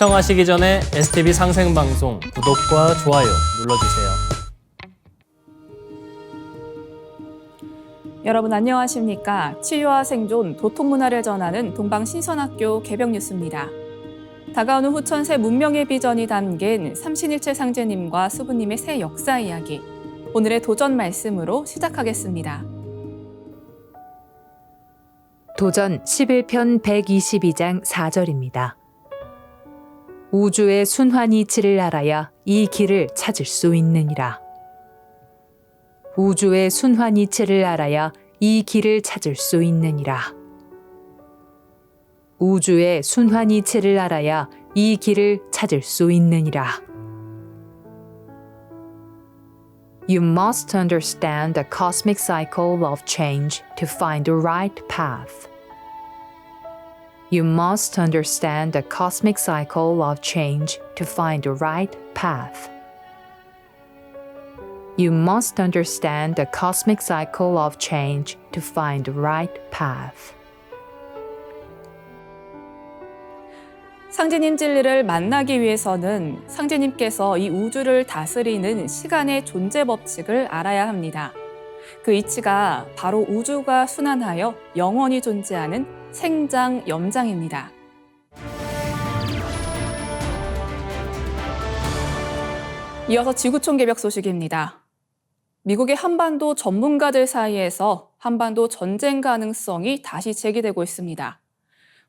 시청하시기 전에 STV 상생방송 구독과 좋아요 눌러주세요. 여러분 안녕하십니까? 치유와 생존, 도통문화를 전하는 동방신선학교 개벽뉴스입니다. 다가오는 후천세 문명의 비전이 담긴 삼신일체 상제님과 수부님의 새 역사 이야기, 오늘의 도전 말씀으로 시작하겠습니다. 도전 11편 122장 4절입니다. 우주의 순환 이치를 알아야 이 길을 찾을 수 있느니라. 우주의 순환 이치를 알아야 이 길을 찾을 수 있느니라. 우주의 순환 이치를 알아야 이 길을 찾을 수 있느니라. You must understand the cosmic cycle of change to find the right path. You must understand the cosmic cycle of change to find the right path. You must understand the cosmic cycle of change to find the right path. 상제님 진리를 만나기 위해서는 상제님께서 이 우주를 다스리는 시간의 존재 법칙을 알아야 합니다. 그 이치가 바로 우주가 순환하여 영원히 존재하는 생장 염장입니다. 이어서 지구촌 개벽 소식입니다. 미국의 한반도 전문가들 사이에서 한반도 전쟁 가능성이 다시 제기되고 있습니다.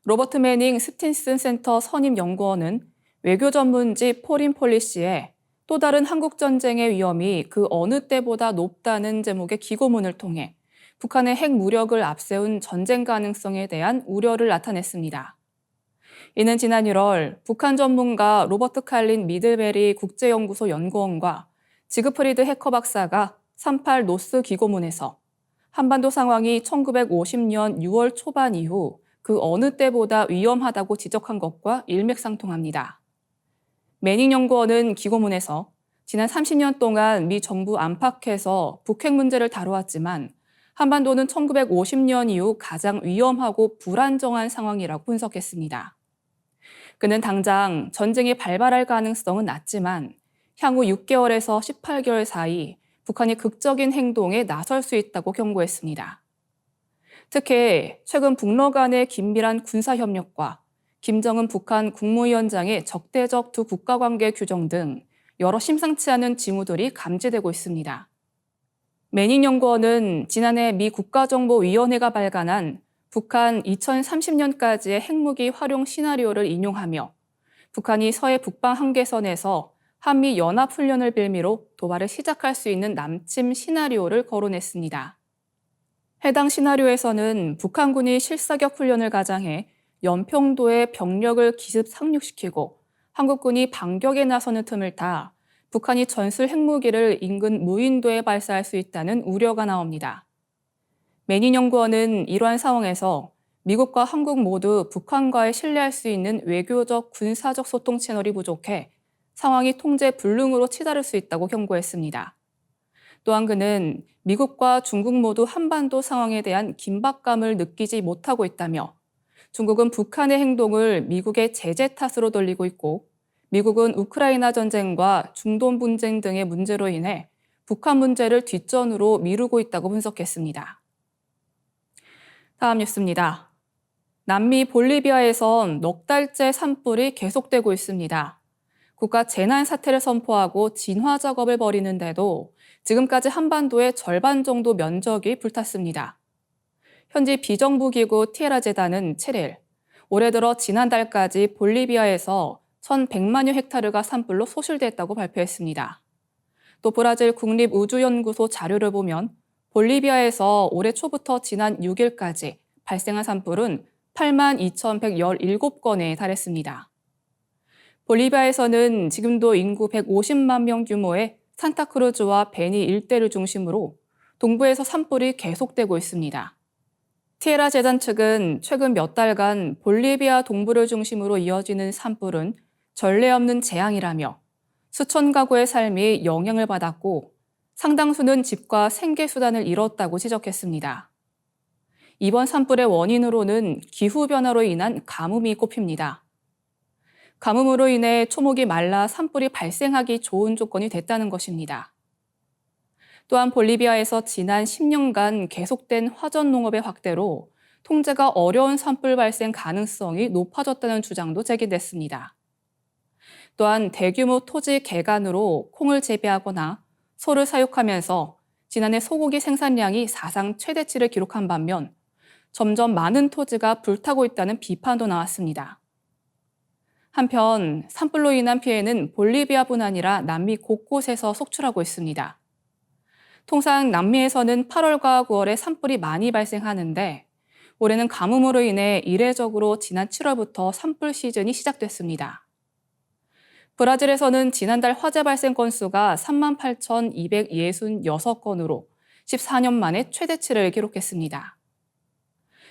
로버트 매닝 스틴슨 센터 선임 연구원은 외교 전문지 포린 폴리시에 또 다른 한국 전쟁의 위험이 그 어느 때보다 높다는 제목의 기고문을 통해 북한의 핵 무력을 앞세운 전쟁 가능성에 대한 우려를 나타냈습니다. 이는 지난 1월 북한 전문가 로버트 칼린 미들베리 국제연구소 연구원과 지그프리드 해커 박사가 38 노스 기고문에서 한반도 상황이 1950년 6월 초반 이후 그 어느 때보다 위험하다고 지적한 것과 일맥상통합니다. 매닝 연구원은 기고문에서 지난 30년 동안 미 정부 안팎에서 북핵 문제를 다루었지만 한반도는 1950년 이후 가장 위험하고 불안정한 상황이라고 분석했습니다. 그는 당장 전쟁이 발발할 가능성은 낮지만 향후 6개월에서 18개월 사이 북한이 극적인 행동에 나설 수 있다고 경고했습니다. 특히 최근 북러 간의 긴밀한 군사협력과 김정은 북한 국무위원장의 적대적 두 국가관계 규정 등 여러 심상치 않은 징후들이 감지되고 있습니다. 매닝 연구원은 지난해 미 국가정보위원회가 발간한 북한 2030년까지의 핵무기 활용 시나리오를 인용하며 북한이 서해 북방 한계선에서 한미 연합훈련을 빌미로 도발을 시작할 수 있는 남침 시나리오를 거론했습니다. 해당 시나리오에서는 북한군이 실사격 훈련을 가장해 연평도에 병력을 기습 상륙시키고 한국군이 반격에 나서는 틈을 타 북한이 전술 핵무기를 인근 무인도에 발사할 수 있다는 우려가 나옵니다. 매닝 연구원은 이러한 상황에서 미국과 한국 모두 북한과의 신뢰할 수 있는 외교적, 군사적 소통 채널이 부족해 상황이 통제 불능으로 치달을 수 있다고 경고했습니다. 또한 그는 미국과 중국 모두 한반도 상황에 대한 긴박감을 느끼지 못하고 있다며 중국은 북한의 행동을 미국의 제재 탓으로 돌리고 있고 미국은 우크라이나 전쟁과 중동 분쟁 등의 문제로 인해 북한 문제를 뒷전으로 미루고 있다고 분석했습니다. 다음 뉴스입니다. 남미 볼리비아에선 넉 달째 산불이 계속되고 있습니다. 국가 재난 사태를 선포하고 진화 작업을 벌이는데도 지금까지 한반도의 절반 정도 면적이 불탔습니다. 현지 비정부기구 티에라 재단은 7일, 올해 들어 지난달까지 볼리비아에서 1,100만여 헥타르가 산불로 소실됐다고 발표했습니다. 또 브라질 국립우주연구소 자료를 보면 볼리비아에서 올해 초부터 지난 6일까지 발생한 산불은 82,117건에 달했습니다. 볼리비아에서는 지금도 인구 150만 명 규모의 산타크루즈와 베니 일대를 중심으로 동부에서 산불이 계속되고 있습니다. 티에라 재단 측은 최근 몇 달간 볼리비아 동부를 중심으로 이어지는 산불은 전례 없는 재앙이라며 수천 가구의 삶이 영향을 받았고 상당수는 집과 생계수단을 잃었다고 지적했습니다. 이번 산불의 원인으로는 기후변화로 인한 가뭄이 꼽힙니다. 가뭄으로 인해 초목이 말라 산불이 발생하기 좋은 조건이 됐다는 것입니다. 또한 볼리비아에서 지난 10년간 계속된 화전 농업의 확대로 통제가 어려운 산불 발생 가능성이 높아졌다는 주장도 제기됐습니다. 또한 대규모 토지 개간으로 콩을 재배하거나 소를 사육하면서 지난해 소고기 생산량이 사상 최대치를 기록한 반면 점점 많은 토지가 불타고 있다는 비판도 나왔습니다. 한편 산불로 인한 피해는 볼리비아뿐 아니라 남미 곳곳에서 속출하고 있습니다. 통상 남미에서는 8월과 9월에 산불이 많이 발생하는데 올해는 가뭄으로 인해 이례적으로 지난 7월부터 산불 시즌이 시작됐습니다. 브라질에서는 지난달 화재 발생 건수가 38,266건으로 14년 만에 최대치를 기록했습니다.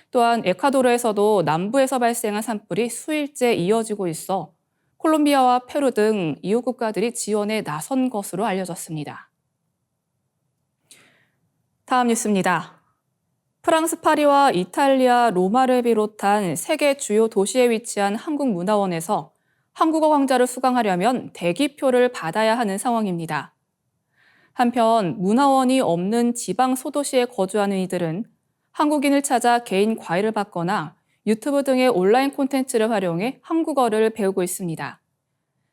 또한 에콰도르에서도 남부에서 발생한 산불이 수일째 이어지고 있어 콜롬비아와 페루 등 이웃 국가들이 지원에 나선 것으로 알려졌습니다. 다음 뉴스입니다. 프랑스 파리와 이탈리아 로마를 비롯한 세계 주요 도시에 위치한 한국문화원에서 한국어 강좌를 수강하려면 대기표를 받아야 하는 상황입니다. 한편 문화원이 없는 지방 소도시에 거주하는 이들은 한국인을 찾아 개인 과외를 받거나 유튜브 등의 온라인 콘텐츠를 활용해 한국어를 배우고 있습니다.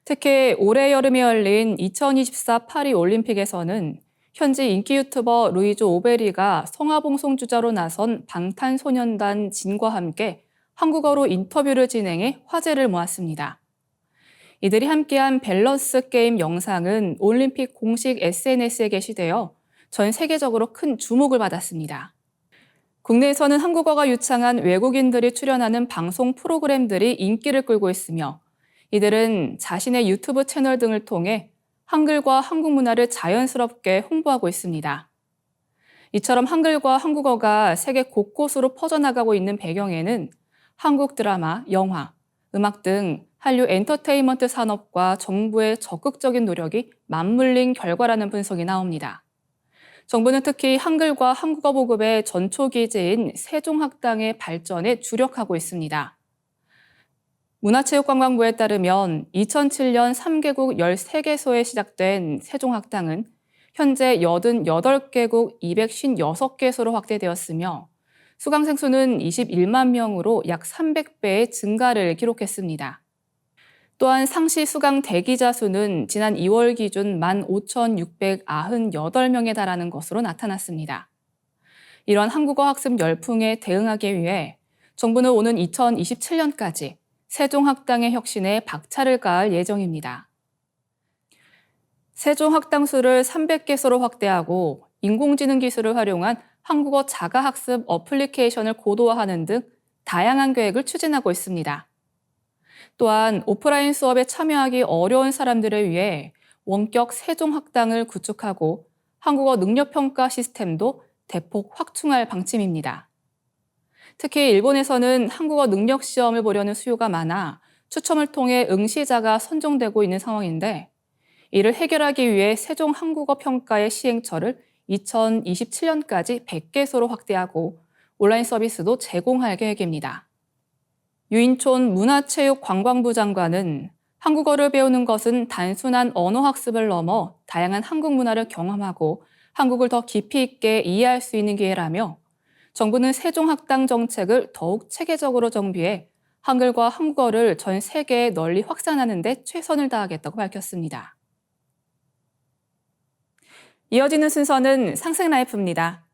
특히 올해 여름에 열린 2024 파리 올림픽에서는 현지 인기 유튜버 루이조 오베리가 성화봉송 주자로 나선 방탄소년단 진과 함께 한국어로 인터뷰를 진행해 화제를 모았습니다. 이들이 함께한 밸런스 게임 영상은 올림픽 공식 SNS에 게시되어 전 세계적으로 큰 주목을 받았습니다. 국내에서는 한국어가 유창한 외국인들이 출연하는 방송 프로그램들이 인기를 끌고 있으며 이들은 자신의 유튜브 채널 등을 통해 한글과 한국 문화를 자연스럽게 홍보하고 있습니다. 이처럼 한글과 한국어가 세계 곳곳으로 퍼져나가고 있는 배경에는 한국 드라마, 영화, 음악 등 한류 엔터테인먼트 산업과 정부의 적극적인 노력이 맞물린 결과라는 분석이 나옵니다. 정부는 특히 한글과 한국어 보급의 전초기제인 세종학당의 발전에 주력하고 있습니다. 문화체육관광부에 따르면 2007년 3개국 13개소에 시작된 세종학당은 현재 88개국 256개소로 확대되었으며 수강생 수는 21만 명으로 약 300배의 증가를 기록했습니다. 또한 상시 수강 대기자 수는 지난 2월 기준 15,698명에 달하는 것으로 나타났습니다. 이런 한국어 학습 열풍에 대응하기 위해 정부는 오는 2027년까지 세종학당의 혁신에 박차를 가할 예정입니다. 세종학당 수를 300개소로 확대하고 인공지능 기술을 활용한 한국어 자가학습 어플리케이션을 고도화하는 등 다양한 계획을 추진하고 있습니다. 또한 오프라인 수업에 참여하기 어려운 사람들을 위해 원격 세종학당을 구축하고 한국어 능력평가 시스템도 대폭 확충할 방침입니다. 특히 일본에서는 한국어 능력 시험을 보려는 수요가 많아 추첨을 통해 응시자가 선정되고 있는 상황인데 이를 해결하기 위해 세종 한국어 평가의 시행처를 2027년까지 100개소로 확대하고 온라인 서비스도 제공할 계획입니다. 유인촌 문화체육관광부 장관은 한국어를 배우는 것은 단순한 언어학습을 넘어 다양한 한국 문화를 경험하고 한국을 더 깊이 있게 이해할 수 있는 기회라며 정부는 세종학당 정책을 더욱 체계적으로 정비해 한글과 한국어를 전 세계에 널리 확산하는 데 최선을 다하겠다고 밝혔습니다. 이어지는 순서는 상승라이프입니다.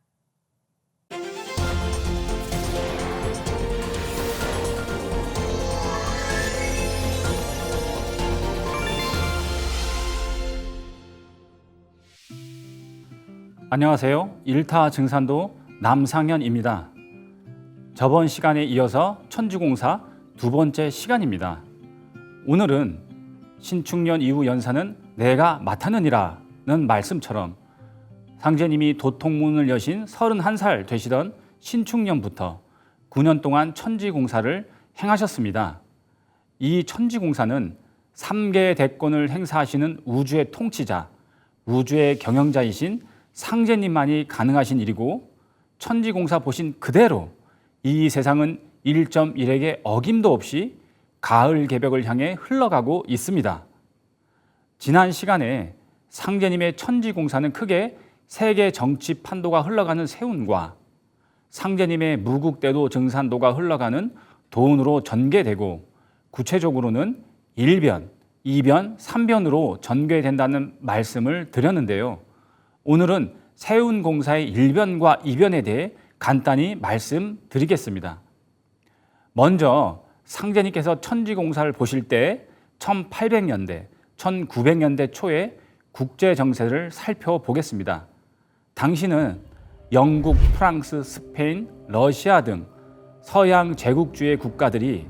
안녕하세요. 일타 증산도 남상현입니다. 저번 시간에 이어서 천주공사 두 번째 시간입니다. 오늘은 신축년 이후 연사는 내가 맡았느니라는 말씀처럼 상제님이 도통문을 여신 31살 되시던 신축년부터 9년 동안 천지공사를 행하셨습니다. 이 천지공사는 3개의 대권을 행사하시는 우주의 통치자, 우주의 경영자이신 상제님만이 가능하신 일이고 천지공사 보신 그대로 이 세상은 1.1에게 어김도 없이 가을 개벽을 향해 흘러가고 있습니다. 지난 시간에 상제님의 천지공사는 크게 세계 정치 판도가 흘러가는 세운과 상제님의 무국대도 증산도가 흘러가는 도운으로 전개되고 구체적으로는 1변, 2변, 3변으로 전개된다는 말씀을 드렸는데요. 오늘은 세운공사의 1변과 2변에 대해 간단히 말씀드리겠습니다. 먼저 상제님께서 천지공사를 보실 때 1800년대, 1900년대 초에 국제 정세를 살펴보겠습니다. 당시는 영국, 프랑스, 스페인, 러시아 등 서양 제국주의 국가들이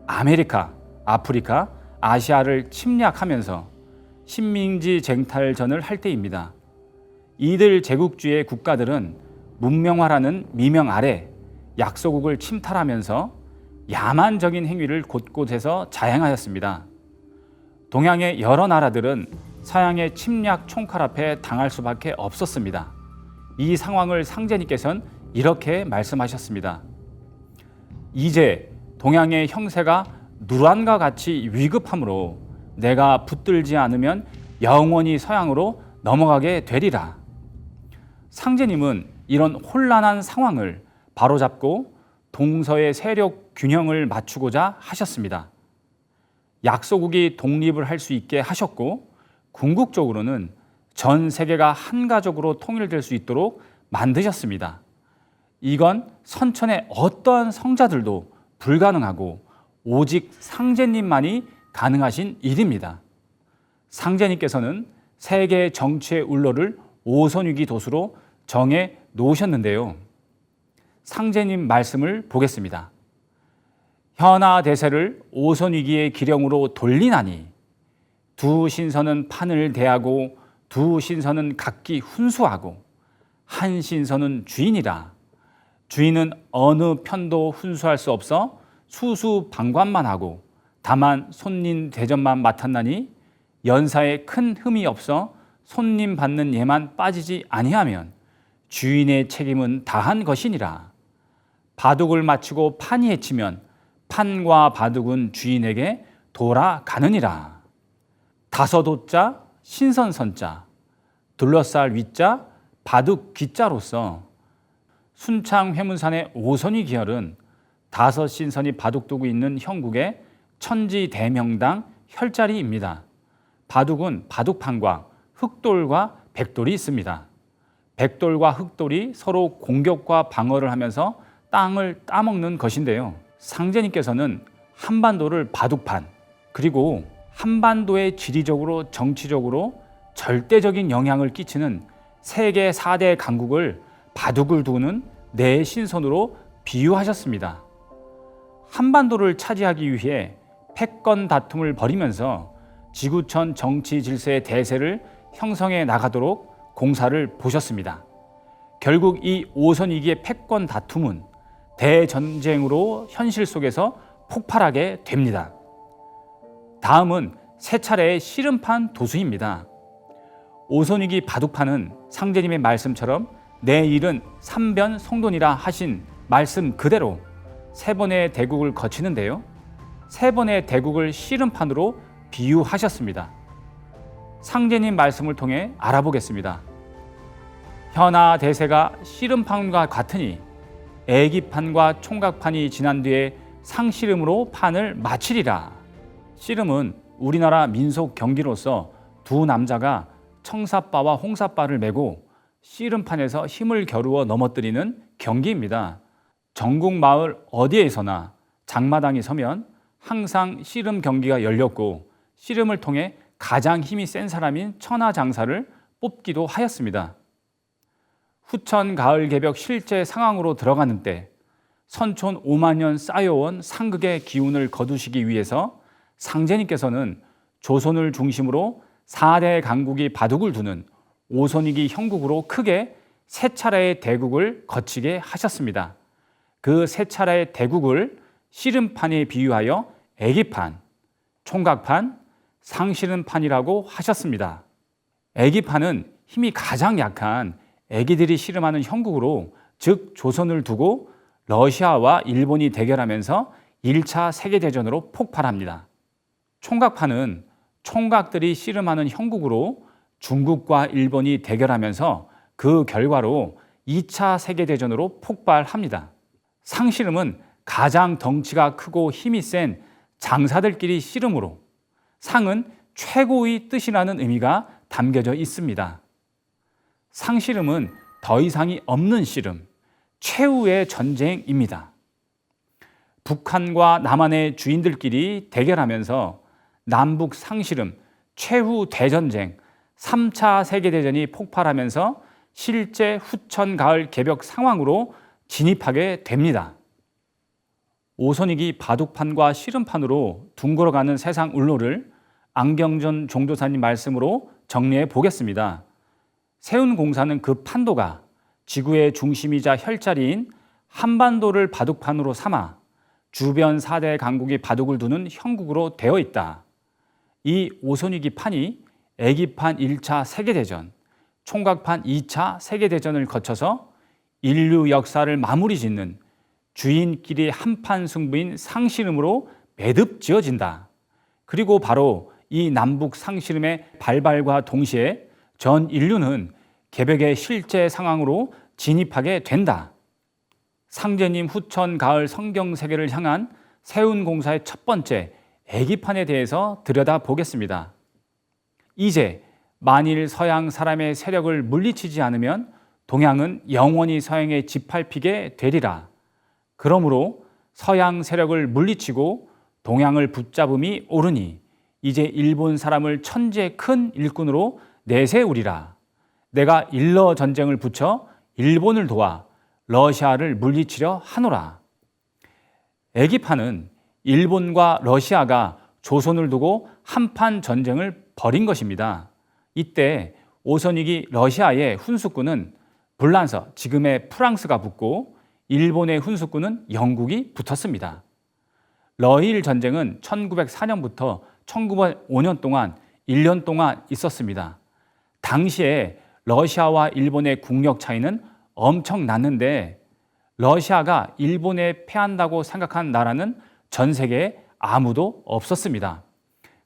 아메리카, 아프리카, 아시아를 침략하면서 식민지 쟁탈전을 할 때입니다. 이들 제국주의 국가들은 문명화라는 미명 아래 약소국을 침탈하면서 야만적인 행위를 곳곳에서 자행하였습니다. 동양의 여러 나라들은 서양의 침략 총칼 앞에 당할 수밖에 없었습니다. 이 상황을 상제님께서는 이렇게 말씀하셨습니다. 이제 동양의 형세가 누란과 같이 위급하므로 내가 붙들지 않으면 영원히 서양으로 넘어가게 되리라. 상제님은 이런 혼란한 상황을 바로잡고 동서의 세력 균형을 맞추고자 하셨습니다. 약소국이 독립을 할 수 있게 하셨고 궁극적으로는 전 세계가 한 가족으로 통일될 수 있도록 만드셨습니다. 이건 선천의 어떠한 성자들도 불가능하고 오직 상제님만이 가능하신 일입니다. 상제님께서는 세계 정치의 울로를 오선위기 도수로 정해 놓으셨는데요. 상제님 말씀을 보겠습니다. 현하 대세를 오선위기의 기령으로 돌리나니 두 신선은 판을 대하고 두 신선은 각기 훈수하고 한 신선은 주인이라. 주인은 어느 편도 훈수할 수 없어 수수방관만 하고 다만 손님 대접만 맡았나니 연사에 큰 흠이 없어 손님 받는 예만 빠지지 아니하면 주인의 책임은 다한 것이니라. 바둑을 맞추고 판이 해치면 판과 바둑은 주인에게 돌아가느니라. 다섯호자 신선선자 둘러쌀 위자 바둑 귀자로서 순창 회문산의 오선위 기혈은 다섯 신선이 바둑 두고 있는 형국의 천지대명당 혈자리입니다. 바둑은 바둑판과 흑돌과 백돌이 있습니다. 백돌과 흑돌이 서로 공격과 방어를 하면서 땅을 따먹는 것인데요. 상제님께서는 한반도를 바둑판, 그리고 한반도에 지리적으로 정치적으로 절대적인 영향을 끼치는 세계 4대 강국을 바둑을 두는 네 신선으로 비유하셨습니다. 한반도를 차지하기 위해 패권 다툼을 벌이면서 지구촌 정치 질서의 대세를 형성해 나가도록 공사를 보셨습니다. 결국 이 오선위기의 패권 다툼은 대전쟁으로 현실 속에서 폭발하게 됩니다. 다음은 세 차례의 씨름판 도수입니다. 오선위기 바둑판은 상제님의 말씀처럼 내 일은 3변 성돈이라 하신 말씀 그대로 세 번의 대국을 거치는데요. 세 번의 대국을 씨름판으로 비유하셨습니다. 상제님 말씀을 통해 알아보겠습니다. 현하 대세가 씨름판과 같으니 애기판과 총각판이 지난 뒤에 상씨름으로 판을 마치리라. 씨름은 우리나라 민속 경기로서 두 남자가 청사빠와 홍사빠를 메고 씨름판에서 힘을 겨루어 넘어뜨리는 경기입니다. 전국 마을 어디에서나 장마당이 서면 항상 씨름 경기가 열렸고 씨름을 통해 가장 힘이 센 사람인 천하장사를 뽑기도 하였습니다. 후천 가을 개벽 실제 상황으로 들어가는 때 선촌 5만 년 쌓여온 상극의 기운을 거두시기 위해서 상제님께서는 조선을 중심으로 4대 강국이 바둑을 두는 오선위기 형국으로 크게 세 차례의 대국을 거치게 하셨습니다. 그 세 차례의 대국을 씨름판에 비유하여 애기판, 총각판, 상씨름판이라고 하셨습니다. 애기판은 힘이 가장 약한 애기들이 씨름하는 형국으로, 즉 조선을 두고 러시아와 일본이 대결하면서 1차 세계대전으로 폭발합니다. 총각판은 총각들이 씨름하는 형국으로 중국과 일본이 대결하면서 그 결과로 2차 세계대전으로 폭발합니다. 상씨름은 가장 덩치가 크고 힘이 센 장사들끼리 씨름으로 상은 최고의 뜻이라는 의미가 담겨져 있습니다. 상씨름은 더 이상이 없는 씨름, 최후의 전쟁입니다. 북한과 남한의 주인들끼리 대결하면서 남북 상씨름, 최후 대전쟁, 3차 세계대전이 폭발하면서 실제 후천 가을 개벽 상황으로 진입하게 됩니다. 오선익이 바둑판과 씨름판으로 둥글어가는 세상 울로를 안경전 종도사님 말씀으로 정리해 보겠습니다. 세운공사는 그 판도가 지구의 중심이자 혈자리인 한반도를 바둑판으로 삼아 주변 4대 강국이 바둑을 두는 형국으로 되어 있다. 이 오선익이 판이 애기판 1차 세계대전, 총각판 2차 세계대전을 거쳐서 인류 역사를 마무리 짓는 주인끼리 한판 승부인 상씨름으로 매듭 지어진다. 그리고 바로 이 남북 상씨름의 발발과 동시에 전 인류는 개벽의 실제 상황으로 진입하게 된다. 상제님 후천 가을 성경 세계를 향한 세운공사의 첫 번째 애기판에 대해서 들여다보겠습니다. 이제 만일 서양 사람의 세력을 물리치지 않으면 동양은 영원히 서양에 짓밟히게 되리라. 그러므로 서양 세력을 물리치고 동양을 붙잡음이 옳으니 이제 일본 사람을 천지의 큰 일꾼으로 내세우리라. 내가 일러 전쟁을 붙여 일본을 도와 러시아를 물리치려 하노라. 애기판은 일본과 러시아가 조선을 두고 한판 전쟁을 벌인 것입니다. 이때 오선익이 러시아의 훈수군은 불란서, 지금의 프랑스가 붙고 일본의 훈수군은 영국이 붙었습니다. 러일 전쟁은 1904년부터 1905년 동안 1년 동안 있었습니다. 당시에 러시아와 일본의 국력 차이는 엄청났는데 러시아가 일본에 패한다고 생각한 나라는 전 세계에 아무도 없었습니다.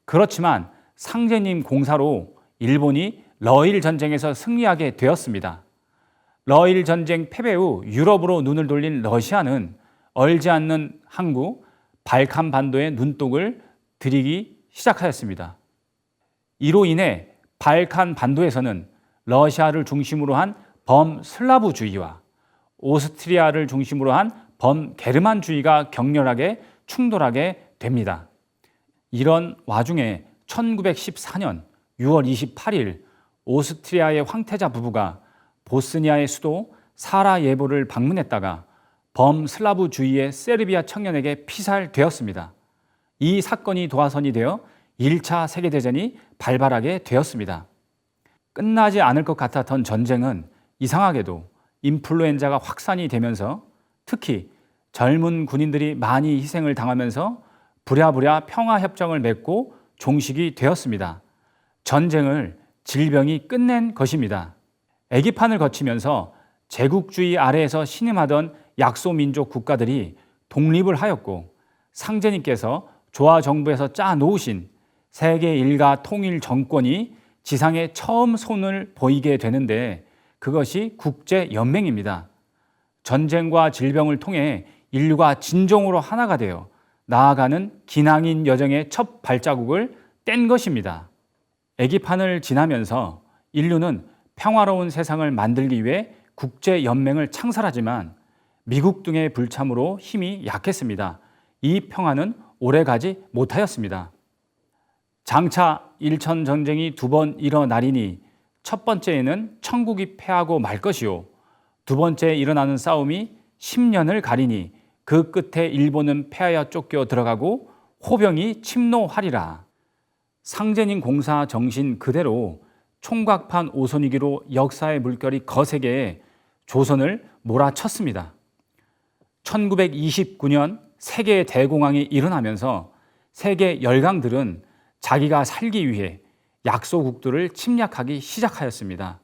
그렇지만 상제님 공사로 일본이 러일 전쟁에서 승리하게 되었습니다. 러일 전쟁 패배 후 유럽으로 눈을 돌린 러시아는 얼지 않는 항구 발칸 반도에 눈독을 들이기 시작하였습니다. 이로 인해 발칸 반도에서는 러시아를 중심으로 한 범슬라브주의와 오스트리아를 중심으로 한 범게르만주의가 격렬하게 충돌하게 됩니다. 이런 와중에 1914년 6월 28일 오스트리아의 황태자 부부가 보스니아의 수도 사라예보를 방문했다가 범슬라브주의의 세르비아 청년에게 피살되었습니다. 이 사건이 도화선이 되어 1차 세계대전이 발발하게 되었습니다. 끝나지 않을 것 같았던 전쟁은 이상하게도 인플루엔자가 확산이 되면서 특히 젊은 군인들이 많이 희생을 당하면서 부랴부랴 평화협정을 맺고 종식이 되었습니다. 전쟁을 질병이 끝낸 것입니다. 애기판을 거치면서 제국주의 아래에서 신임하던 약소민족 국가들이 독립을 하였고 상제님께서 조화 정부에서 짜놓으신 세계 일가 통일 정권이 지상에 처음 손을 보이게 되는데 그것이 국제연맹입니다. 전쟁과 질병을 통해 인류가 진정으로 하나가 되어 나아가는 기낭인 여정의 첫 발자국을 뗀 것입니다. 애기판을 지나면서 인류는 평화로운 세상을 만들기 위해 국제연맹을 창설하지만 미국 등의 불참으로 힘이 약했습니다. 이 평화는 오래가지 못하였습니다. 장차 일천전쟁이 2번 일어나리니 첫 번째에는 천국이 패하고 말 것이요 두 번째에 일어나는 싸움이 10년을 가리니 그 끝에 일본은 패하여 쫓겨 들어가고 호병이 침노하리라. 상제님 공사 정신 그대로 총각판 오선이기로 역사의 물결이 거세게 조선을 몰아쳤습니다. 1929년 세계 대공황이 일어나면서 세계 열강들은 자기가 살기 위해 약소국들을 침략하기 시작하였습니다.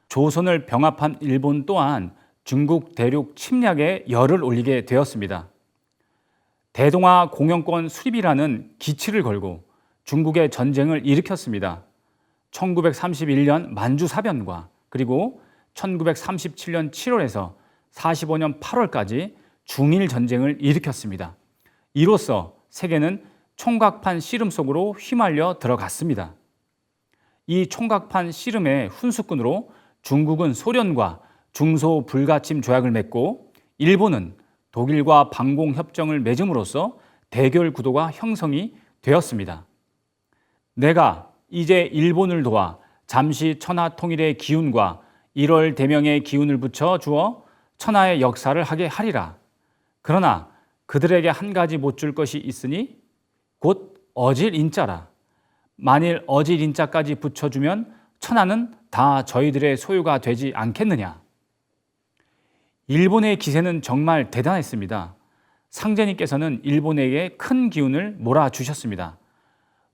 조선을 병합한 일본 또한 중국 대륙 침략에 열을 올리게 되었습니다. 대동아 공영권 수립이라는 기치를 걸고 중국의 전쟁을 일으켰습니다. 1931년 만주사변과 그리고 1937년 7월에서 45년 8월까지 중일 전쟁을 일으켰습니다. 이로써 세계는 총각판 씨름 속으로 휘말려 들어갔습니다. 이 총각판 씨름의 훈수꾼으로 중국은 소련과 중소 불가침 조약을 맺고 일본은 독일과 방공협정을 맺음으로써 대결 구도가 형성이 되었습니다. 내가 이제 일본을 도와 잠시 천하 통일의 기운과 1월 대명의 기운을 붙여 주어 천하의 역사를 하게 하리라. 그러나 그들에게 한 가지 못 줄 것이 있으니 곧 어질 인자라. 만일 어질 인자까지 붙여주면 천하는 다 저희들의 소유가 되지 않겠느냐. 일본의 기세는 정말 대단했습니다. 상제님께서는 일본에게 큰 기운을 몰아주셨습니다.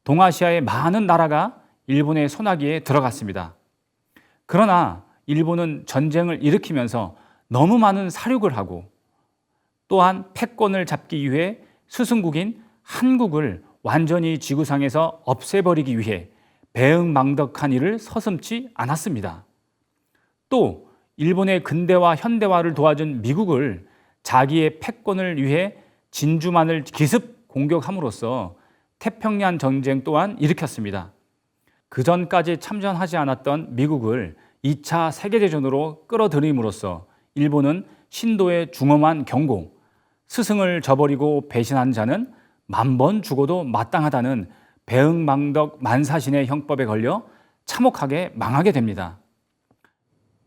동아시아의 많은 나라가 일본의 손아귀에 들어갔습니다. 그러나 일본은 전쟁을 일으키면서 너무 많은 사륙을 하고 또한 패권을 잡기 위해 스승국인 한국을 완전히 지구상에서 없애버리기 위해 배응망덕한 일을 서슴지 않았습니다. 또 일본의 근대화 현대화를 도와준 미국을 자기의 패권을 위해 진주만을 기습 공격함으로써 태평양 전쟁 또한 일으켰습니다. 그 전까지 참전하지 않았던 미국을 2차 세계대전으로 끌어들임으로써 일본은 신도의 중엄한 경고, 스승을 저버리고 배신한 자는 만번 죽어도 마땅하다는 배응망덕 만사신의 형법에 걸려 참혹하게 망하게 됩니다.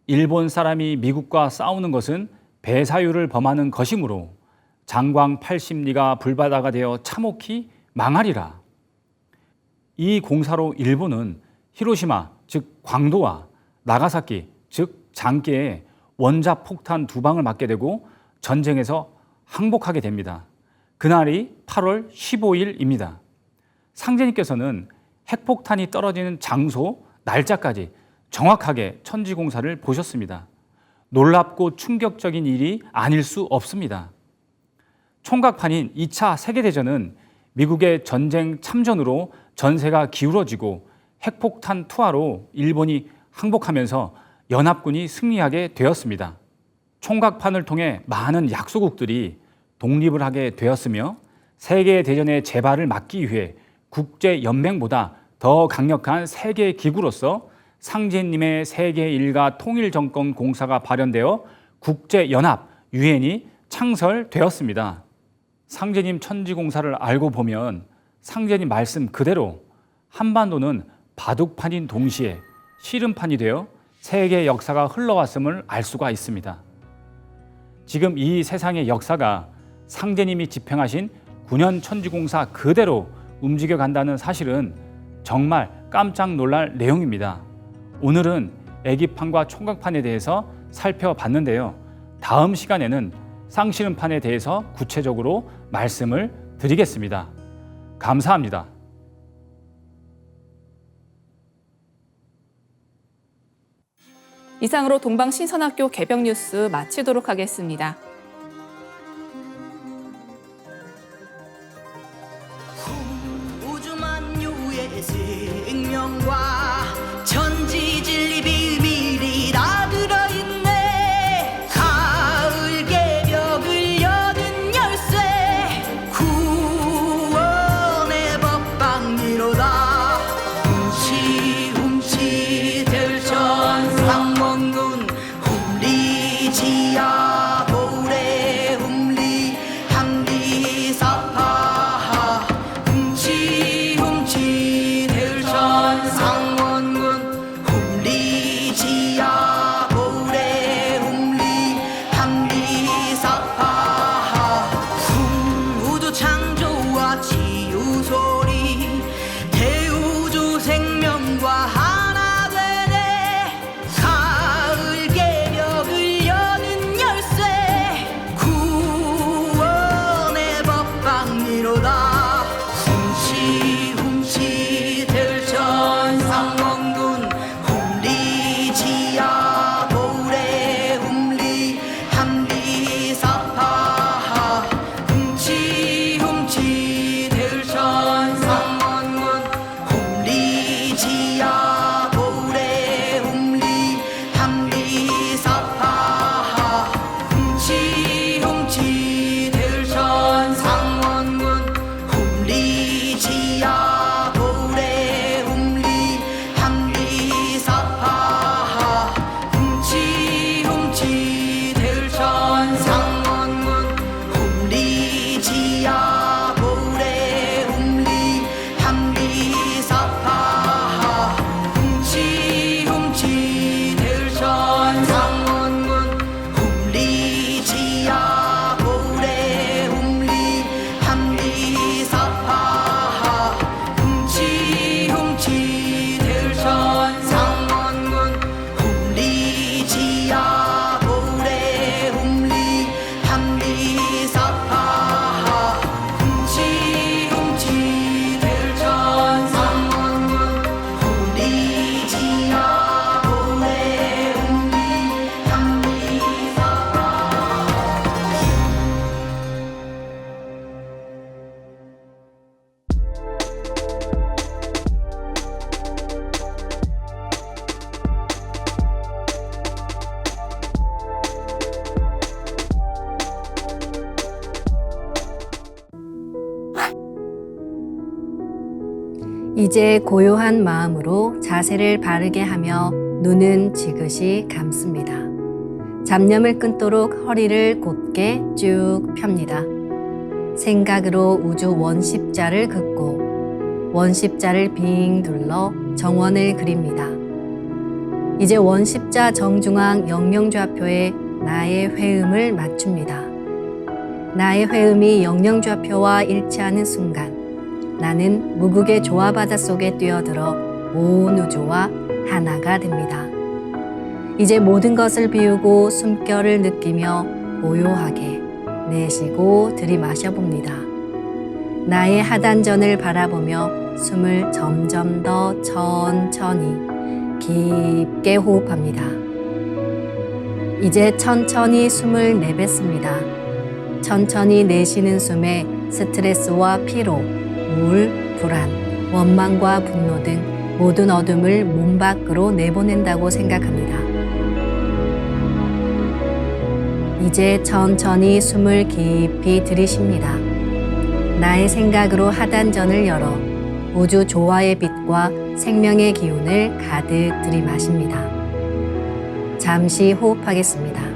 일본 사람이 미국과 싸우는 것은 배사유를 범하는 것이므로 장광 80리가 불바다가 되어 참혹히 망하리라. 이 공사로 일본은 히로시마 즉 광도와 나가사키 즉 장계에 원자 폭탄 2방을 맞게 되고 전쟁에서 항복하게 됩니다. 그날이 8월 15일입니다. 상제님께서는 핵폭탄이 떨어지는 장소, 날짜까지 정확하게 천지공사를 보셨습니다. 놀랍고 충격적인 일이 아닐 수 없습니다. 총각판인 2차 세계대전은 미국의 전쟁 참전으로 전세가 기울어지고 핵폭탄 투하로 일본이 항복하면서 연합군이 승리하게 되었습니다. 총각판을 통해 많은 약소국들이 독립을 하게 되었으며 세계대전의 재발을 막기 위해 국제연맹보다 더 강력한 세계기구로서 상제님의 세계일가 통일정권 공사가 발현되어 국제연합 유엔이 창설되었습니다. 상제님 천지공사를 알고 보면 상제님 말씀 그대로 한반도는 바둑판인 동시에 씨름판이 되어 세계 역사가 흘러왔음을 알 수가 있습니다. 지금 이 세상의 역사가 상제님이 집행하신 9년 천지공사 그대로 움직여 간다는 사실은 정말 깜짝 놀랄 내용입니다. 오늘은 애기판과 총각판에 대해서 살펴봤는데요. 다음 시간에는 쌍씨름판에 대해서 구체적으로 말씀을 드리겠습니다. 감사합니다. 이상으로 동방신선학교 개병 뉴스 마치도록 하겠습니다. 우주만유의 생명과 천지진리 비밀이 다 들어있네. 가을 개벽을 여는 열쇠 구원의 법방미로다. 훔치 들천 상원군 우리 지하 보라 이제 고요한 마음으로 자세를 바르게 하며 눈은 지그시 감습니다. 잡념을 끊도록 허리를 곧게 쭉 펴니다. 생각으로 우주 원십자를 긋고 원십자를 빙 둘러 정원을 그립니다. 이제 원십자 정중앙 영영좌표에 나의 회음을 맞춥니다. 나의 회음이 영영좌표와 일치하는 순간 나는 무국의 조화바다 속에 뛰어들어 온 우주와 하나가 됩니다. 이제 모든 것을 비우고 숨결을 느끼며 고요하게 내쉬고 들이마셔 봅니다. 나의 하단전을 바라보며 숨을 점점 더 천천히 깊게 호흡합니다. 이제 천천히 숨을 내뱉습니다. 천천히 내쉬는 숨에 스트레스와 피로, 우울, 불안, 원망과 분노 등 모든 어둠을 몸 밖으로 내보낸다고 생각합니다. 이제 천천히 숨을 깊이 들이쉽니다. 나의 생각으로 하단전을 열어 우주 조화의 빛과 생명의 기운을 가득 들이마십니다. 잠시 호흡하겠습니다.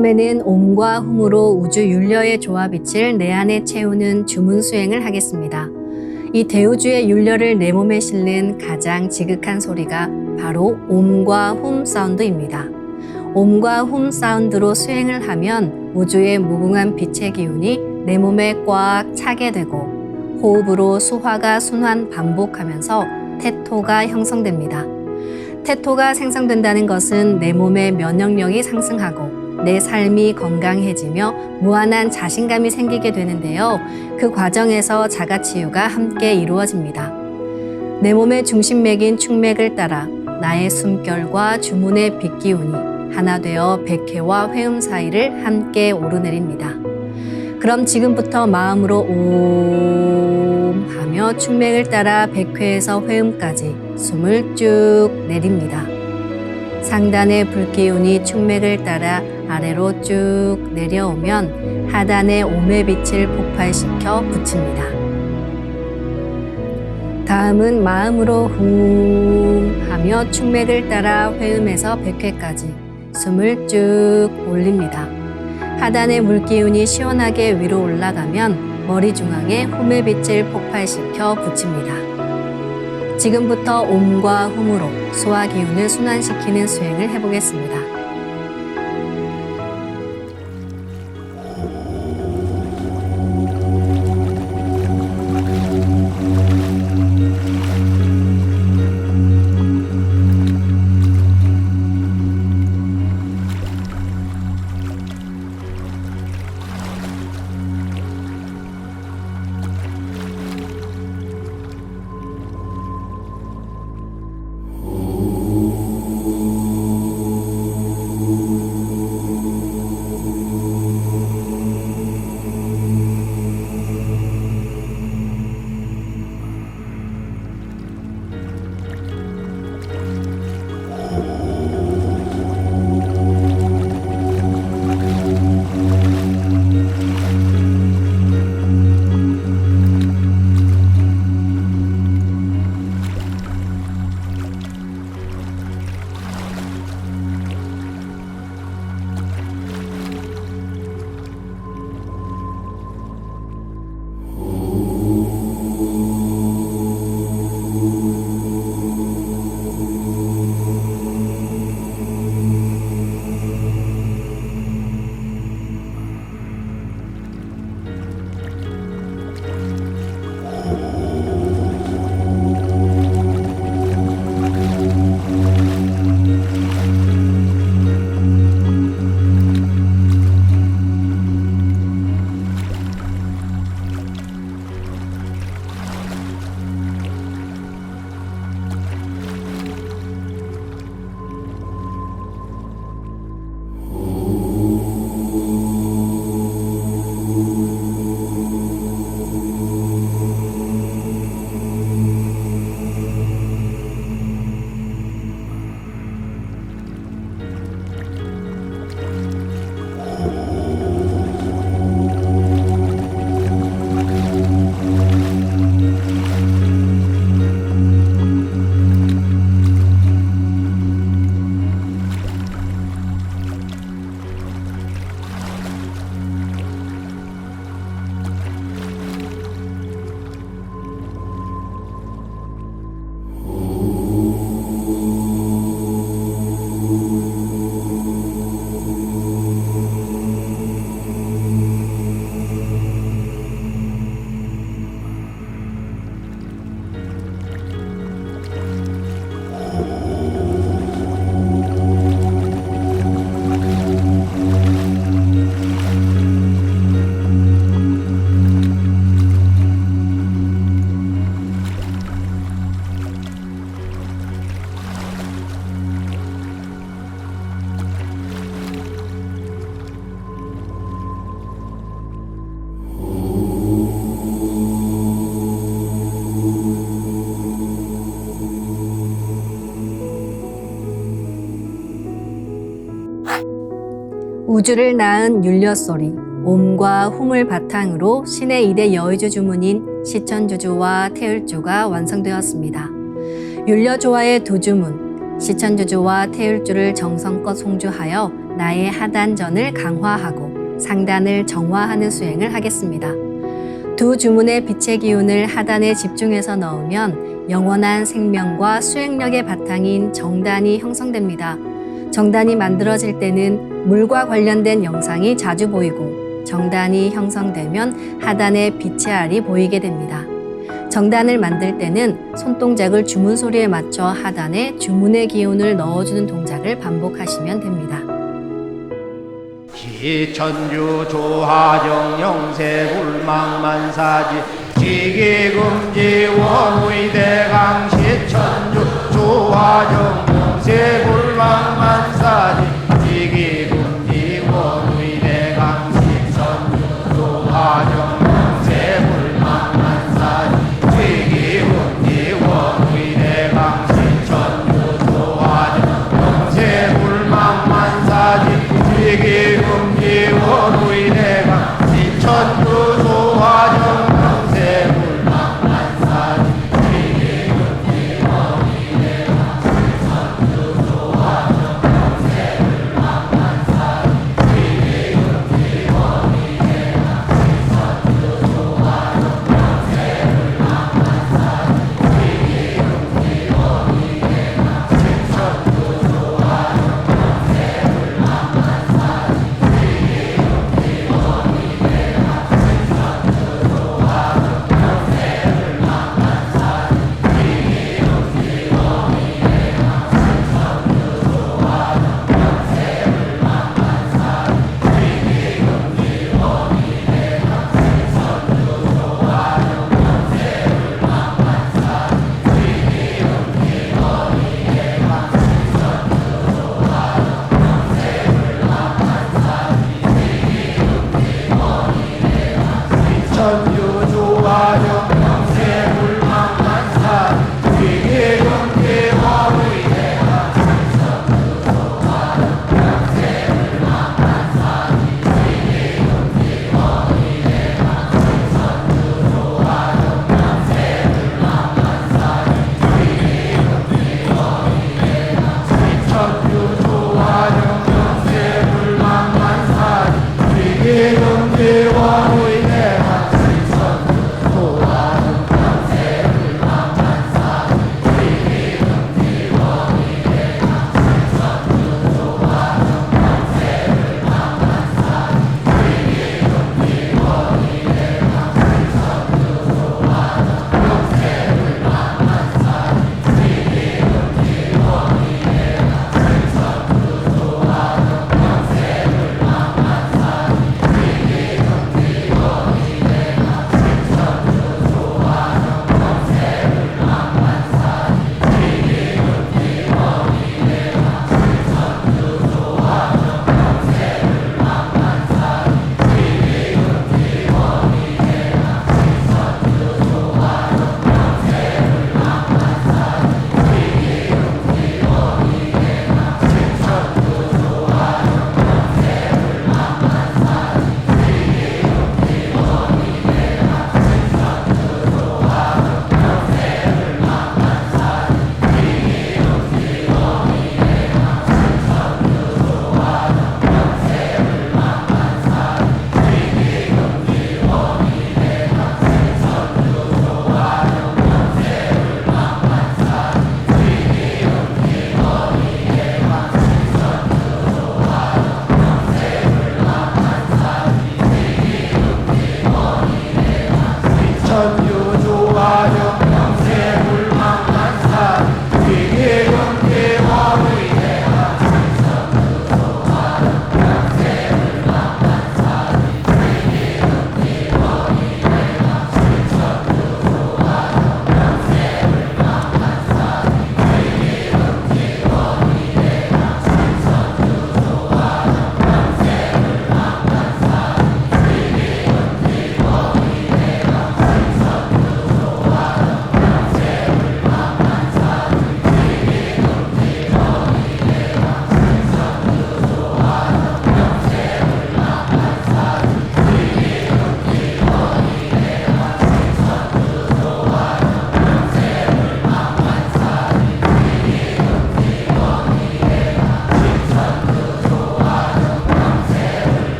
다음에는 옴과 훔으로 우주 율려의 조화빛을 내 안에 채우는 주문 수행을 하겠습니다. 이 대우주의 율려를 내 몸에 실는 가장 지극한 소리가 바로 옴과 훔 사운드입니다. 옴과 훔 사운드로 수행을 하면 우주의 무궁한 빛의 기운이 내 몸에 꽉 차게 되고 호흡으로 수화가 순환 반복하면서 태토가 형성됩니다. 태토가 생성된다는 것은 내 몸의 면역력이 상승하고 내 삶이 건강해지며 무한한 자신감이 생기게 되는데요. 그 과정에서 자가치유가 함께 이루어집니다. 내 몸의 중심맥인 축맥을 따라 나의 숨결과 주문의 빛기운이 하나 되어 백회와 회음 사이를 함께 오르내립니다. 그럼 지금부터 마음으로 옴 하며 축맥을 따라 백회에서 회음까지 숨을 쭉 내립니다. 상단의 불기운이 축맥을 따라 아래로 쭉 내려오면 하단의 옴의 빛을 폭발시켜 붙입니다. 다음은 마음으로 훔 하며 축맥을 따라 회음에서 백회까지 숨을 쭉 올립니다. 하단의 물기운이 시원하게 위로 올라가면 머리 중앙에 홈의 빛을 폭발시켜 붙입니다. 지금부터 옴과 훔으로 소화 기운을 순환시키는 수행을 해보겠습니다. 우주를 낳은 율려소리, 옴과 훔을 바탕으로 신의 2대 여의주 주문인 시천주주와 태율주가 완성되었습니다. 율려조화의 두 주문, 시천주주와 태율주를 정성껏 송주하여 나의 하단전을 강화하고 상단을 정화하는 수행을 하겠습니다. 두 주문의 빛의 기운을 하단에 집중해서 넣으면 영원한 생명과 수행력의 바탕인 정단이 형성됩니다. 정단이 만들어질 때는 물과 관련된 영상이 자주 보이고 정단이 형성되면 하단에 빛의 알이 보이게 됩니다. 정단을 만들 때는 손동작을 주문 소리에 맞춰 하단에 주문의 기운을 넣어주는 동작을 반복하시면 됩니다. 시천주 조화정 영세불망만사지 지기금지 원의대강 시천주 조화정 영세불망만사지 지기금지 원의대강 시천주 조화정 영세불망만사지 지기금지 원의대강 시천주 조화정 영세불망만사지 지기금지 원의대강 시천주 조화정 영세불망만사지 지기금지 원의대강 시천주 조화정 영세불망만사지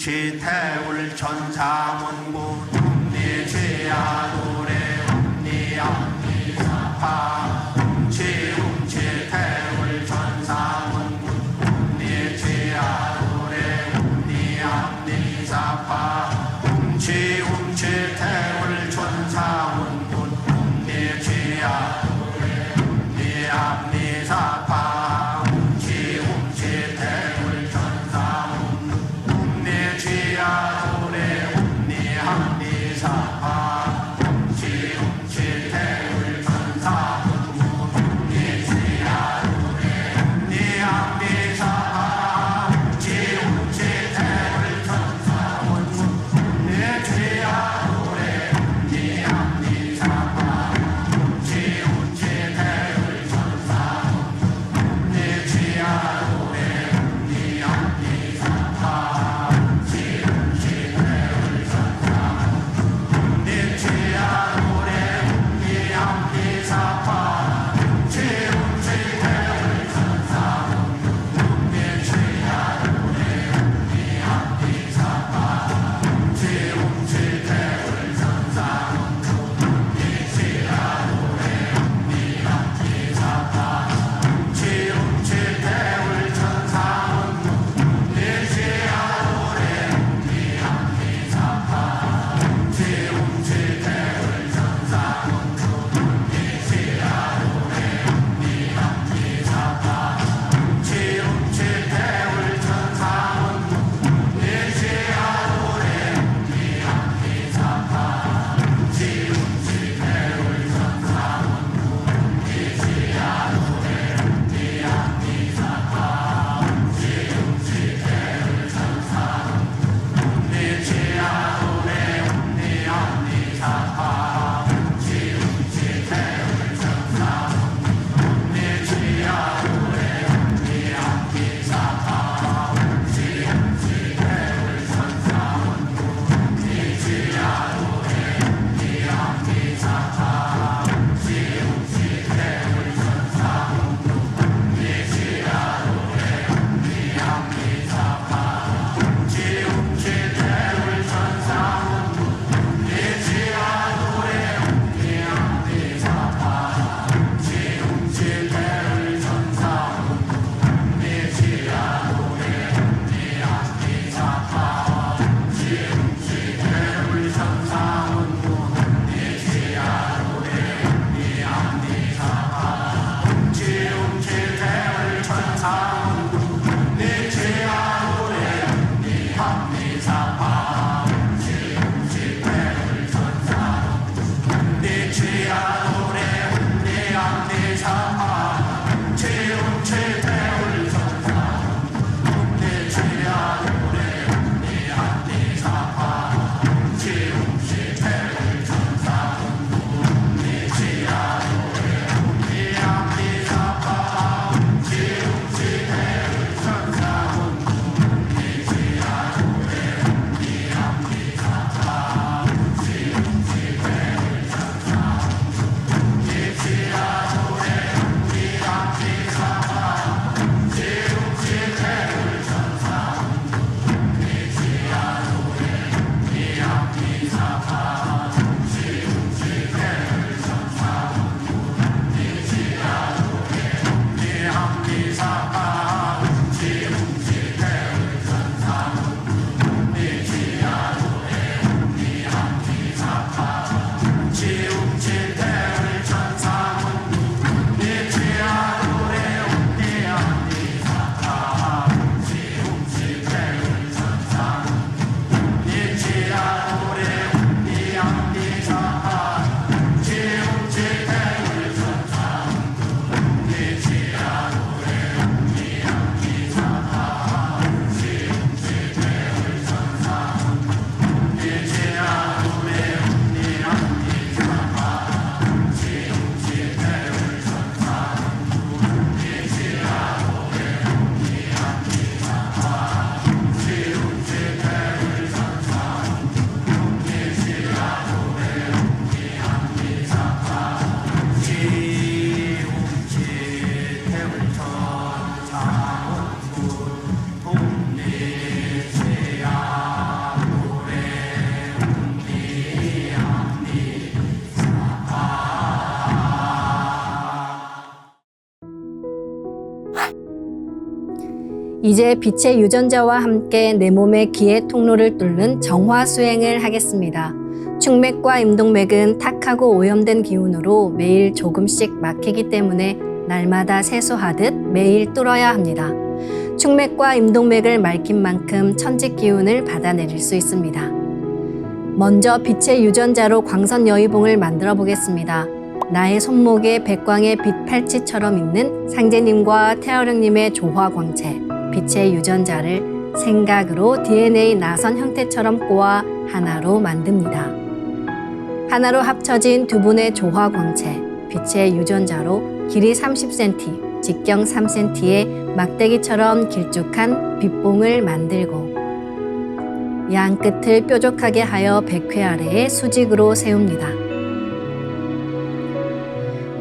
웅치 태울 천사문구 웅리 죄야 노래 웅리 암리 사파 웅치 태울 천사문구 웅리 죄야 노래 웅리 암리 사파 웅치 태울 천사문구 웅리 죄야 노래 웅리 암리 사파 웅치 태울 천사문구 웅리 죄야 노래 웅리 암리 이제 빛의 유전자와 함께 내 몸의 기의 통로를 뚫는 정화 수행을 하겠습니다. 충맥과 임동맥은 탁하고 오염된 기운으로 매일 조금씩 막히기 때문에 날마다 세수하듯 매일 뚫어야 합니다. 충맥과 임동맥을 맑힌 만큼 천직 기운을 받아내릴 수 있습니다. 먼저 빛의 유전자로 광선 여의봉을 만들어 보겠습니다. 나의 손목에 백광의 빛 팔찌처럼 있는 상제님과 태어령님의 조화광채, 빛의 유전자를 생각으로 DNA 나선 형태처럼 꼬아 하나로 만듭니다. 하나로 합쳐진 두 분의 조화광채, 빛의 유전자로 길이 30cm, 직경 3cm의 막대기처럼 길쭉한 빛봉을 만들고 양 끝을 뾰족하게 하여 백회 아래에 수직으로 세웁니다.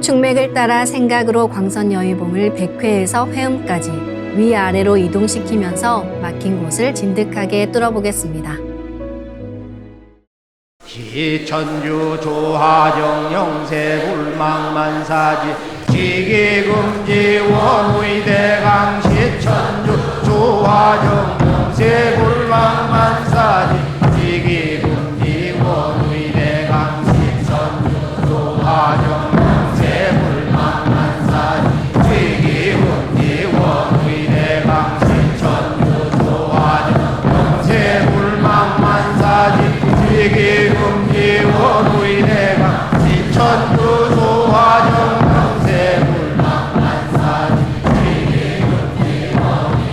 충맥을 따라 생각으로 광선 여의봉을 백회에서 회음까지 위아래로 이동시키면서 막힌 곳을 진득하게 뚫어보겠습니다. 기천주 조하정 영세 불망만사지 지기금지 원의대강 시천주 조하정 영세 불망만사지 지기금지 원의대강 시천주 조하정 영세 불망만사지 지기금지 원의대강 시천주 조하정 영세 불망만사지 지기금지 원의대강 시천주 조하정 영세 불망만사지 지기금지 원의대강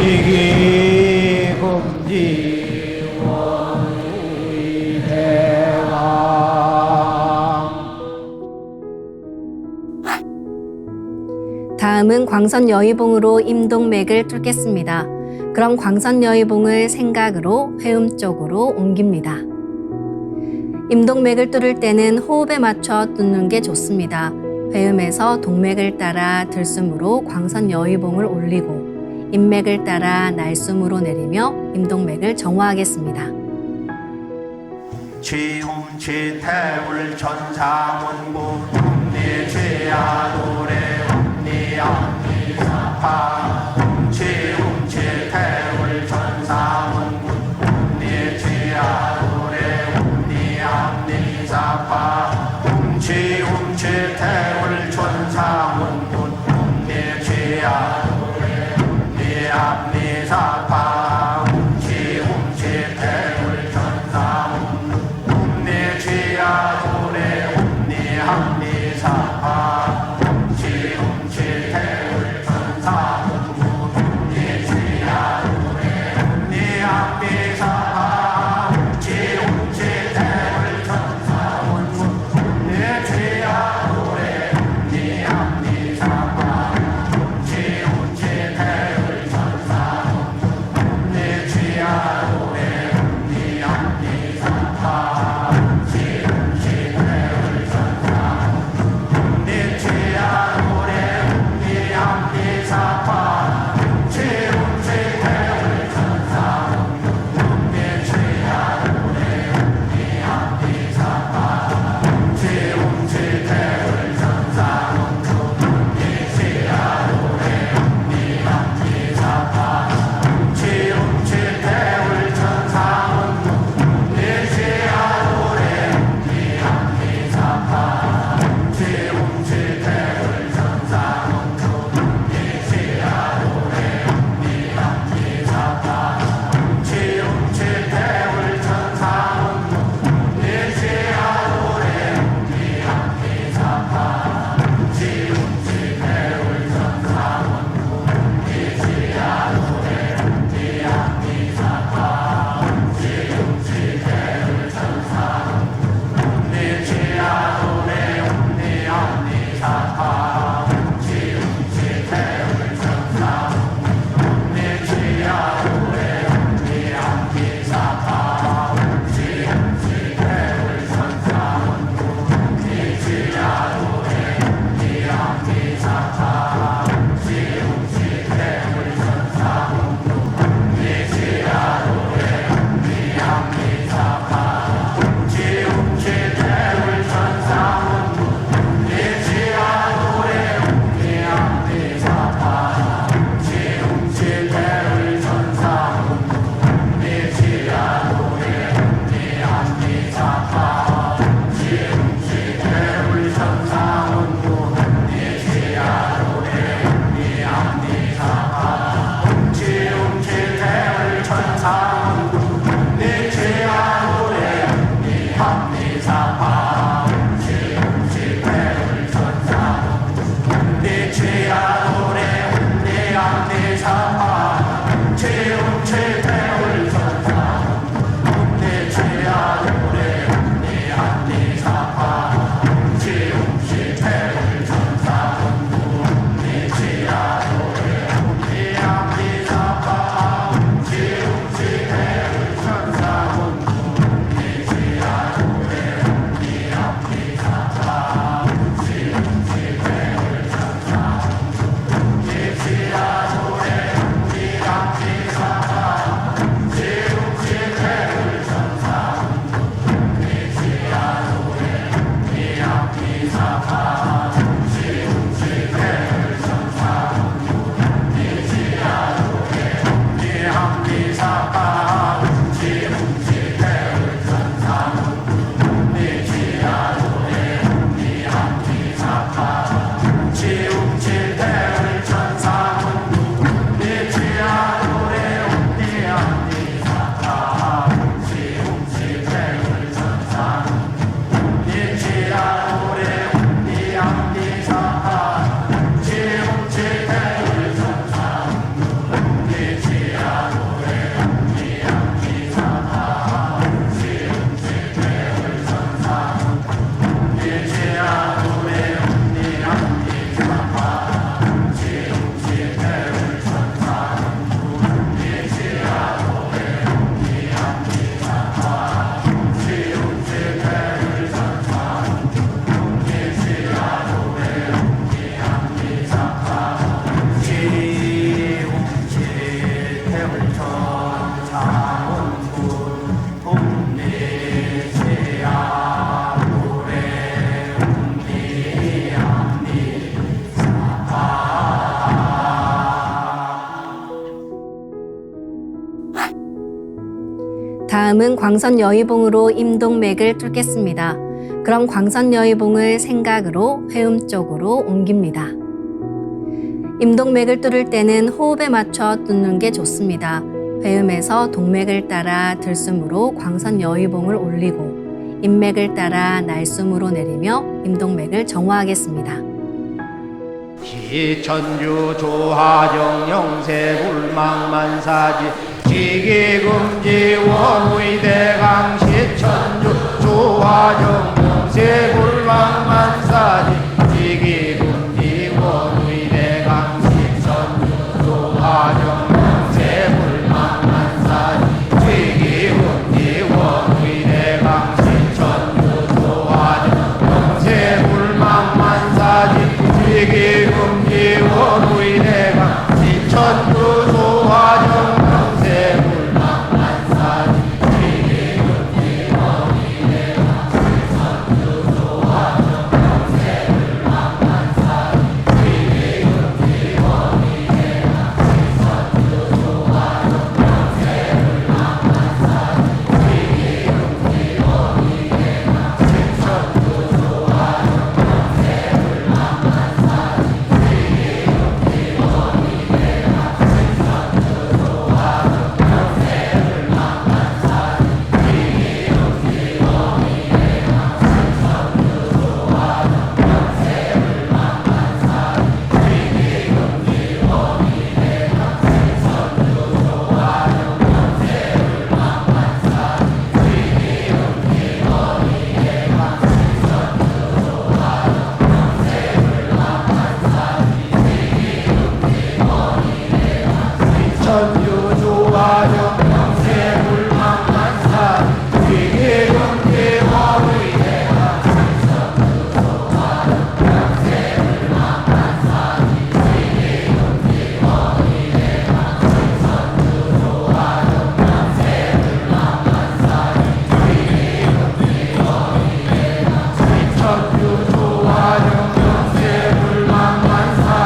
지기금지 원우의 대강. 다음은 광선여의봉으로 임동맥을 뚫겠습니다. 그럼 광선여의봉을 생각으로 회음 쪽으로 옮깁니다. 임동맥을 뚫을 때는 호흡에 맞춰 뚫는 게 좋습니다. 회음에서 동맥을 따라 들숨으로 광선여의봉을 올리고 인맥을 따라 날숨으로 내리며 임동맥을 정화하겠습니다. 지움지태울 천사문구 ум니지야노래 ум니암니사파 지움지태울 천사문구 ум니지야노래 ум니암니사파 지움지태울 천사문구 ум니지야노래 ум니암니사파 지움지태울 천사문구 ум니지야노래 ум니암니사파 지움지태울 천사문구 ум니지야노래 ум니암니사파 지움지태울 천사문구 ум니지야노래 ум니암니사파 지움지태울 천사문구 다음은 광선 여의봉으로 임동맥을 뚫겠습니다. 그럼 광선 여의봉을 생각으로 회음 쪽으로 옮깁니다. 임동맥을 뚫을 때는 호흡에 맞춰 뚫는 게 좋습니다. 회음에서 동맥을 따라 들숨으로 광선 여의봉을 올리고 인맥을 따라 날숨으로 내리며 임동맥을 정화하겠습니다. 시천주 조화정 영세불망만사지 지기금지 원의대강 시천주 조화정 영세불망만사지 지기금지 원의대강 시천주 조화정 영세불망만사지 지기금지 원의대강 시천주 조화정 영세불망만사지 지기금지 원의대강 시천주 조화정 영세불망만사지 지기금지 원의대강 시천주 조화정 영세불망만사지 지기금지 원의대강 시천주 조화정 영세불망만사지 지기금지 원의대강 시천주 조화정 천주 조화정 영세불망만사지 지기금지 원의대강 시천주 조화정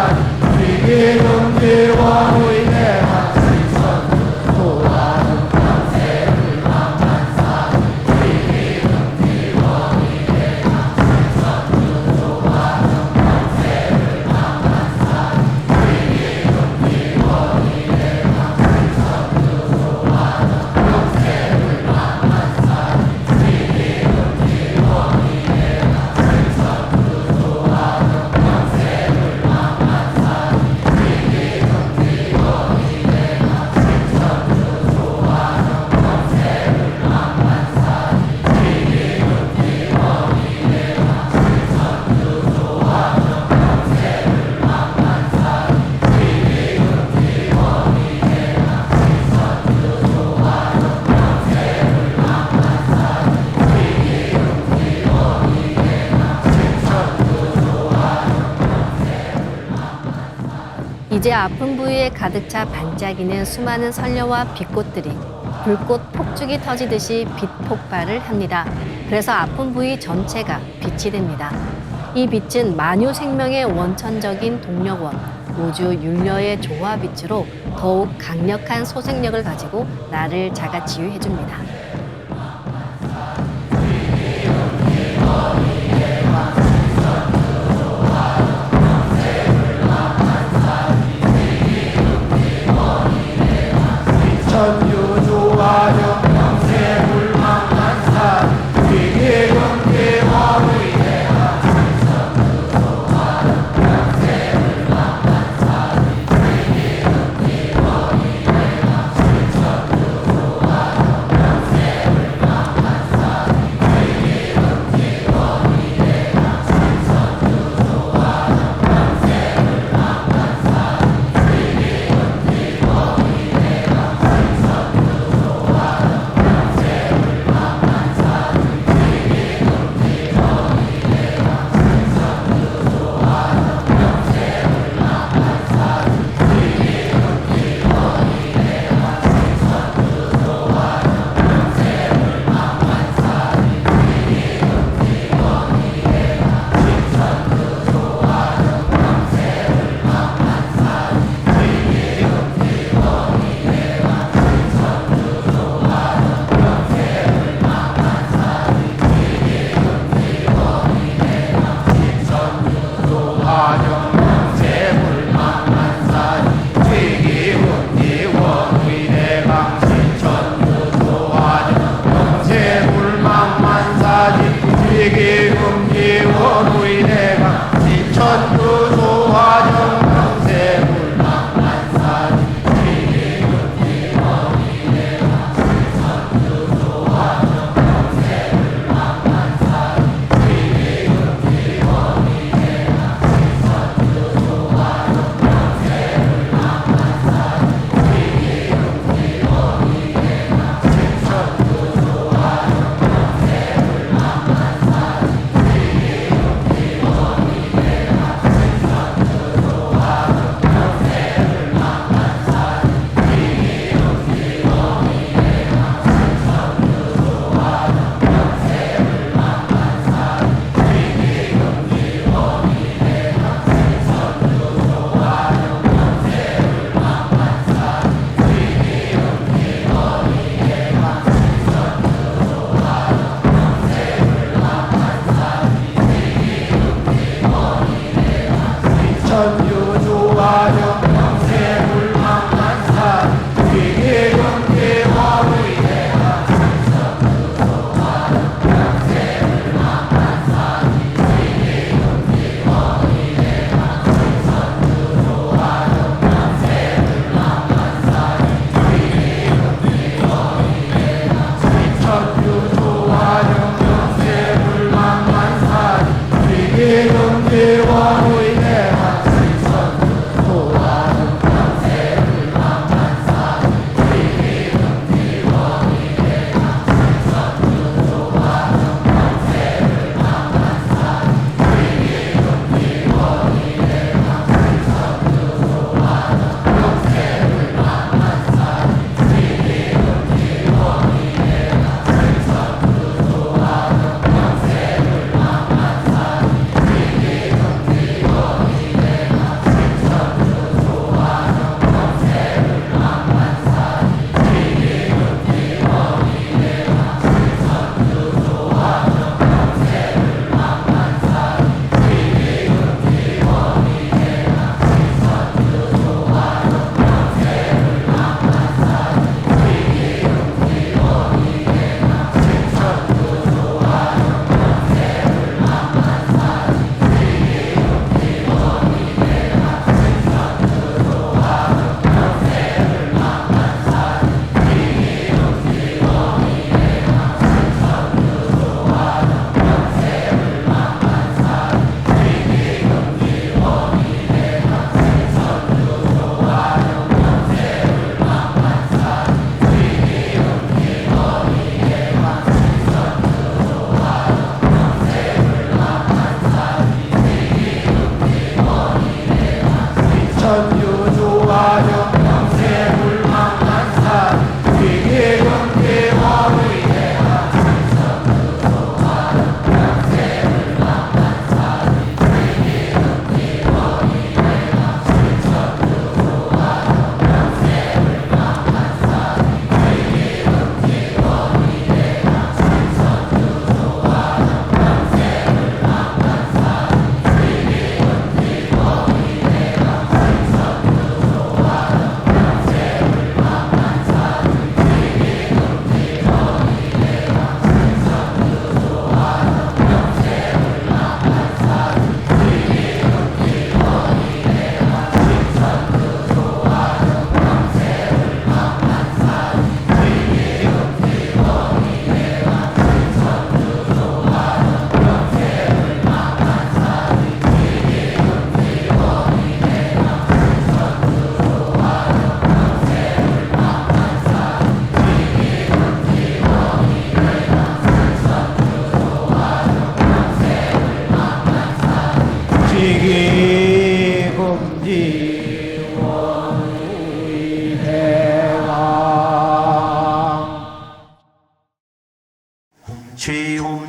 영세불망만사지 지기금지 원의대강 시천주 조화정 영세불망만사지 지기금지 원의대강 시천주 조화정 영세불망만사지 지기금지 원의대강 이제 아픈 부위에 가득 차 반짝이는 수많은 선녀와 빛꽃들이 불꽃 폭죽이 터지듯이 빛 폭발을 합니다. 그래서 아픈 부위 전체가 빛이 됩니다. 이 빛은 만유 생명의 원천적인 동력원, 우주 윤려의 조화 빛으로 더욱 강력한 소생력을 가지고 나를 자가치유해 줍니다. 천주 조화정 영세불망만사지 지기금지 원의대강 시천주 조화정 영세불망만사지 지기금지 원의대강 시천주 조화정 영세불망만사지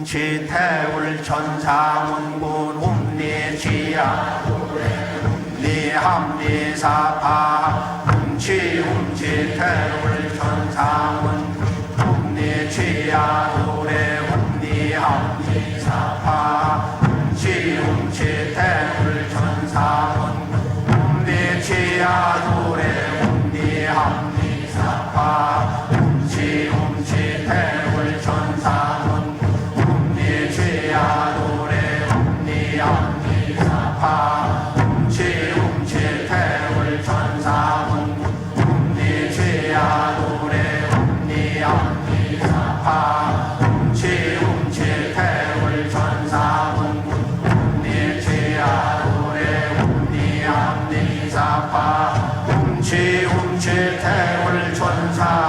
훔치 태울 천상운군 훔리지야 훔리합리사파 훔치 태울 천상운군 훔리지야 노래 훔리합리사파 훔치 태울 천상운군 훔리지야 노래 훔리합리사파 훔치 태울 천상운 훔리죄야 노래 훔리합리사파 훔치 태울 천상운 훔리죄야 노래 훔리합리사파 훔치 태울 천상운 훔리죄야 노래 훔리합리사파 훔치 태울 천상